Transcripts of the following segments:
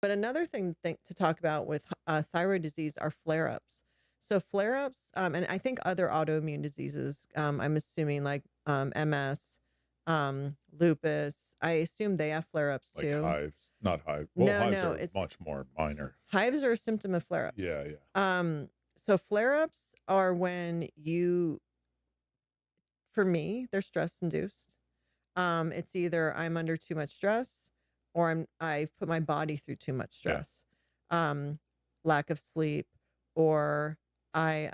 But another thing to talk about with thyroid disease are flare-ups. So flare-ups, and I think other autoimmune diseases, I'm assuming like MS, lupus, I assume they have flare-ups Like too. hives, not hive. Well, No, hives no, are it's much more minor. hives are a symptom of flare-ups. Yeah, yeah. So flare-ups are when you, for me, they're stress induced. It's either I'm under too much stress or I've put my body through too much Yeah. stress. Um, Lack of sleep or I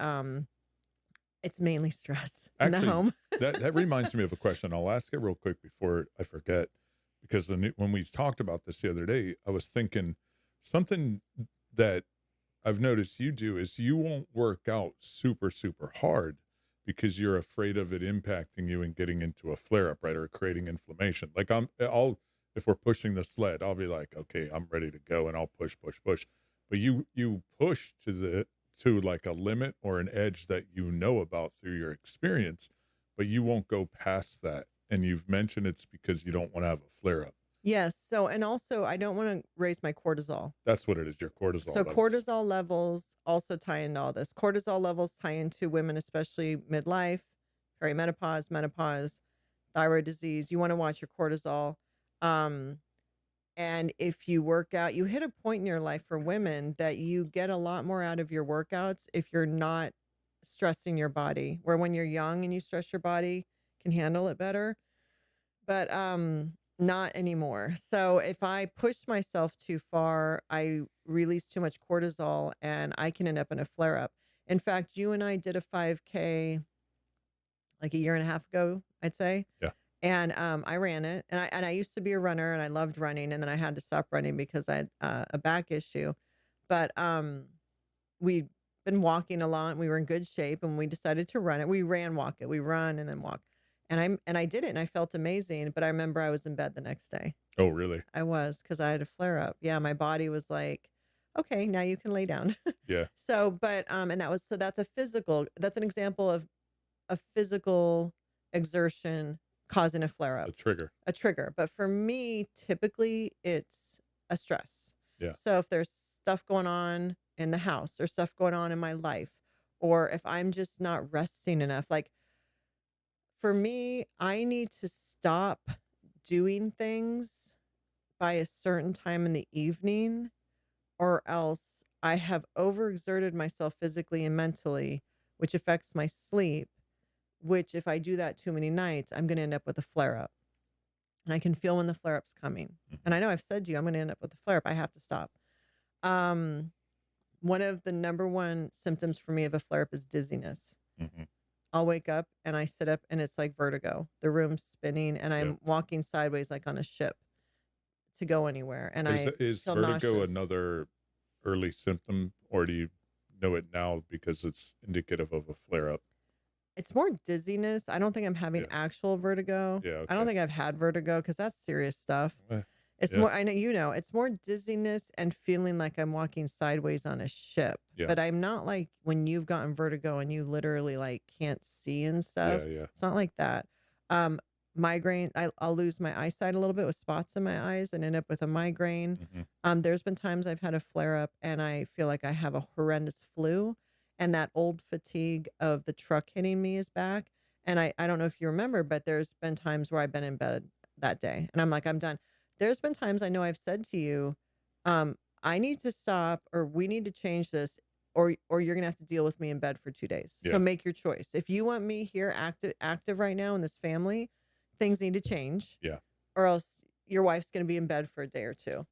it's mainly stress in the Actually, home. that reminds me of a question. I'll ask it real quick before I forget, because when we talked about this the other day, I was thinking something that I've noticed you do is you won't work out super, super hard because you're afraid of it impacting you and getting into a flare up, right? Or creating inflammation. Like if we're pushing the sled, I'll be like, okay, I'm ready to go and I'll push, push, push. But you push to like a limit or an edge that you know about through your experience, but you won't go past that. And you've mentioned it's because you don't want to have a flare up. Yes. So, and also I don't want to raise my cortisol. That's what it is, your So cortisol levels. cortisol levels also tie into all this. Cortisol levels tie into women, especially midlife, perimenopause, menopause, thyroid disease. You want to watch your cortisol. Um, And if you work out, you hit a point in your life for women that you get a lot more out of your workouts if you're not stressing your body. Where when you're young and you stress your body, can handle it better, but not anymore. So if I push myself too far, I release too much cortisol and I can end up in a flare up. In fact, you and I did a 5K like a year and a half ago, I'd say. Yeah. And, I ran it, and I used to be a runner, and I loved running, and then I had to stop running because I had, a back issue. But, we'd been walking a lot, and we were in good shape, and we decided to run it. We ran, walk it. We run and then walk. And I did it, and I felt amazing, but I remember I was in bed the next day. Oh, really? I was because I had a flare up. Yeah, my body was like, "Okay, now you can lay down." Yeah. So, but, and that's an example of a physical exertion causing a flare A up, trigger. a trigger. But for me, typically it's a stress. Yeah. So if there's stuff going on in the house or stuff going on in my life, or if I'm just not resting enough, like for me, I need to stop doing things by a certain time in the evening, or else I have overexerted myself physically and mentally, which affects my sleep, which if I do that too many nights, I'm going to end up with a flare up. And I can feel when the flare up's coming. And Mhm. I know I've said to you, I'm going to end up with a flare up. I have to stop. Um, One of the number one symptoms for me of a flare up is dizziness. Mhm. I'll wake up and I sit up and it's like vertigo. The room's spinning and Yeah. I'm walking sideways like on a ship to go anywhere. And Is I is feel vertigo nauseous. another early symptom, or do you know it now because it's indicative of a flare up? It's more dizziness. I don't think I'm having Yeah. actual vertigo. Yeah. I don't Okay. think I've had vertigo because that's serious stuff. Eh, It's yeah. more, I know, it's more dizziness and feeling like I'm walking sideways on a ship. Yeah. But I'm not like when you've gotten vertigo and you literally like can't see and Yeah. stuff. Yeah. It's not like that. Um, Migraine, I'll lose my eyesight a little bit with spots in my eyes and end up with a migraine. Mhm. There's been times I've had a flare up and I feel like I have a horrendous flu and that old fatigue of the truck hitting me is back. And I don't know if you remember, but there's been times where I've been in bed that day and I'm like, I'm done. There's been times I know I've said to you, I need to stop or we need to change this or you're gonna have to deal with me in bed for 2 days. So Yeah. make your choice. If you want me here active right now in this family, things need to change, Yeah. or else your wife's gonna be in bed for a day or two.